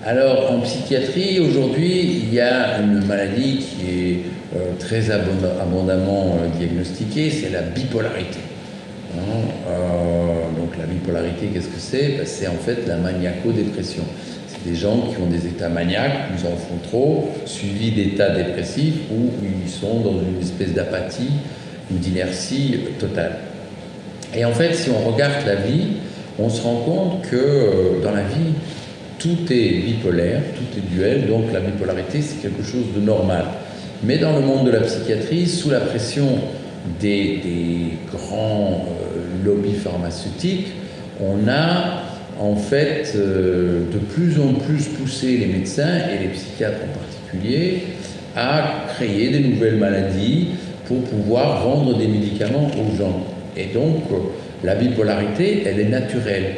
Alors, en psychiatrie, aujourd'hui, il y a une maladie qui est très abondamment diagnostiquée, c'est la bipolarité. Donc la bipolarité, qu'est-ce que c'est? Ben, c'est en fait la maniaco-dépression. C'est des gens qui ont des états maniaques, ils en font trop, suivis d'états dépressifs où ils sont dans une espèce d'apathie ou d'inertie totale. Et en fait, si on regarde la vie, on se rend compte que dans la vie, tout est bipolaire, tout est duel, donc la bipolarité, c'est quelque chose de normal. Mais dans le monde de la psychiatrie, sous la pression des grands lobbies pharmaceutiques, on a en fait de plus en plus poussé les médecins et les psychiatres en particulier à créer des nouvelles maladies pour pouvoir vendre des médicaments aux gens. Et donc la bipolarité, elle est naturelle.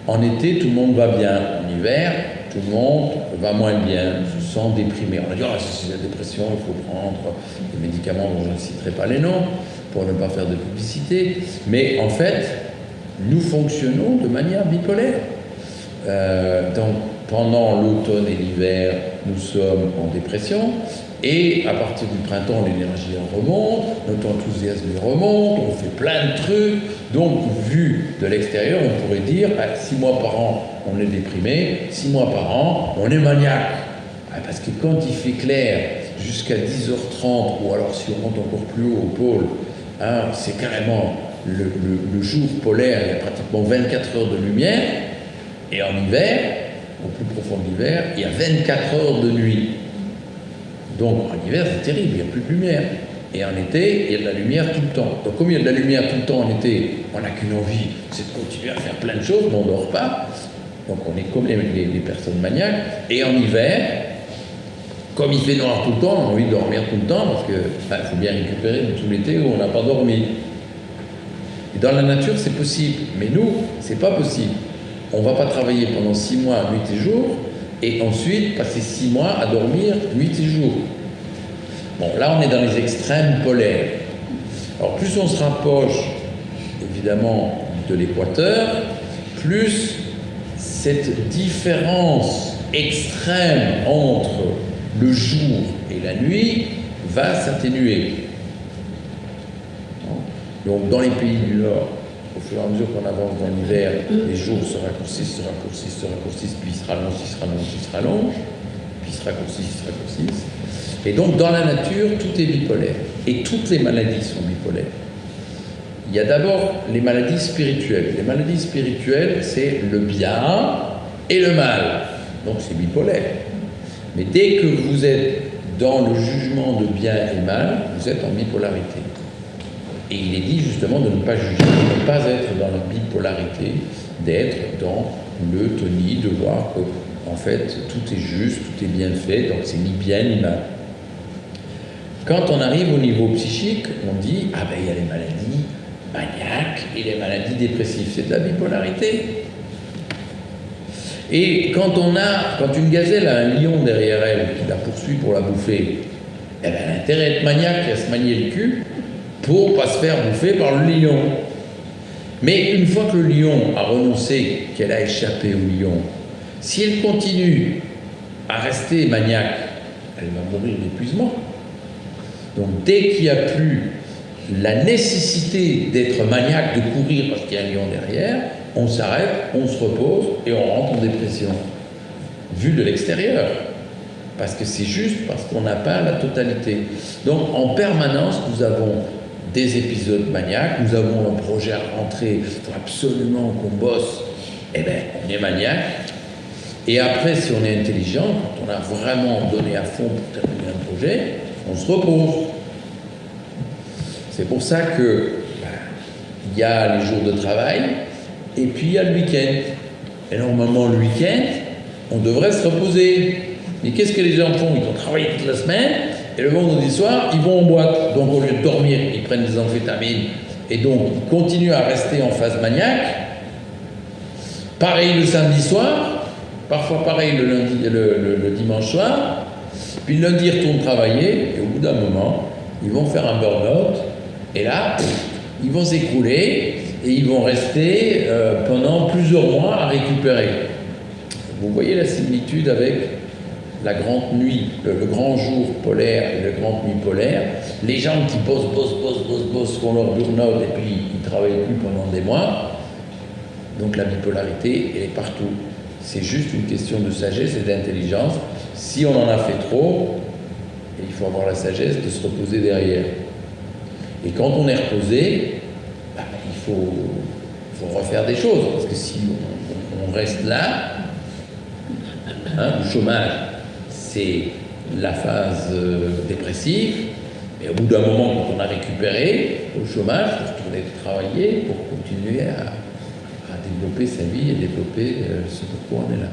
En été, tout le monde va bien. En hiver, tout le monde va moins bien, se sent déprimé. On va dire, c'est la dépression, il faut prendre des médicaments dont je ne citerai pas les noms pour ne pas faire de publicité. Mais en fait, nous fonctionnons de manière bipolaire. Donc, pendant l'automne et l'hiver, nous sommes en dépression. Et à partir du printemps, l'énergie remonte, notre enthousiasme remonte, on fait plein de trucs. Donc, vu de l'extérieur, on pourrait dire 6 mois par an, on est déprimé, 6 mois par an, on est maniaque. Parce que quand il fait clair jusqu'à 10h30, ou alors si on monte encore plus haut au pôle, c'est carrément le jour polaire, il y a pratiquement 24 heures de lumière, et en hiver, au plus profond de l'hiver, il y a 24 heures de nuit. Donc en hiver, c'est terrible, il n'y a plus de lumière. Et en été, il y a de la lumière tout le temps. Donc comme il y a de la lumière tout le temps en été, on n'a qu'une envie, c'est de continuer à faire plein de choses, mais on ne dort pas. Donc on est comme les personnes maniaques. Et en hiver, comme il fait noir tout le temps, on a envie de dormir tout le temps, parce qu'il faut bien récupérer de tout l'été où on n'a pas dormi. Et dans la nature, c'est possible. Mais nous, c'est pas possible. On ne va pas travailler pendant 6 mois, nuit et jour, et ensuite passer 6 mois à dormir nuit et jour. Bon, là, on est dans les extrêmes polaires. Alors, plus on se rapproche, évidemment, de l'équateur, plus cette différence extrême entre le jour et la nuit va s'atténuer. Donc, dans les pays du Nord, au fur et à mesure qu'on avance dans l'hiver, les jours se raccourcissent, se raccourcissent, se raccourcissent, puis ils se rallongent, ils se rallongent, ils se rallongent, puis ils se raccourcissent, ils se raccourcissent. Et donc, dans la nature, tout est bipolaire. Et toutes les maladies sont bipolaires. Il y a d'abord les maladies spirituelles. Les maladies spirituelles, c'est le bien et le mal. Donc, c'est bipolaire. Mais dès que vous êtes dans le jugement de bien et mal, vous êtes en bipolarité. Et il est dit justement de ne pas juger, de ne pas être dans la bipolarité, d'être dans l'eutonie, de voir que, en fait, tout est juste, tout est bien fait, donc c'est ni bien ni mal. Quand on arrive au niveau psychique, on dit « Ah ben, il y a les maladies maniaques et les maladies dépressives. » C'est de la bipolarité. Et quand une gazelle a un lion derrière elle qui la poursuit pour la bouffer, elle a intérêt à être maniaque et à se manier le cul pour ne pas se faire bouffer par le lion. Mais une fois que le lion a renoncé, qu'elle a échappé au lion, si elle continue à rester maniaque, elle va mourir d'épuisement. Donc dès qu'il n'y a plus la nécessité d'être maniaque, de courir parce qu'il y a un lion derrière, on s'arrête, on se repose et on rentre en dépression, vu de l'extérieur. Parce que c'est juste parce qu'on n'a pas la totalité. Donc en permanence, nous avons des épisodes maniaques, nous avons un projet à rentrer, il faut absolument qu'on bosse, eh bien on est maniaque. Et après, si on est intelligent, quand on a vraiment donné à fond pour terminer un projet, on se repose. C'est pour ça que il y a les jours de travail et puis il y a le week-end. Et normalement, le week-end, on devrait se reposer. Mais qu'est-ce que les gens font? Ils ont travaillé toute la semaine et le vendredi soir, ils vont en boîte. Donc, au lieu de dormir, ils prennent des amphétamines et donc ils continuent à rester en phase maniaque. Pareil le samedi soir, parfois pareil le dimanche soir. Puis le lundi, ils retournent travailler et au bout d'un moment, ils vont faire un burn-out. Et là, ils vont s'écrouler et ils vont rester pendant plusieurs mois à récupérer. Vous voyez la similitude avec la grande nuit, le grand jour polaire et la grande nuit polaire. Les gens qui bossent, font leur burn-out et puis ils ne travaillent plus pendant des mois. Donc la bipolarité, elle est partout. C'est juste une question de sagesse et d'intelligence. Si on en a fait trop, il faut avoir la sagesse de se reposer derrière. Et quand on est reposé, il faut refaire des choses. Parce que si on reste là, le chômage, c'est la phase dépressive. Et au bout d'un moment, quand on a récupéré au chômage, il faut retourner travailler pour continuer à développer sa vie et développer ce pourquoi on est là.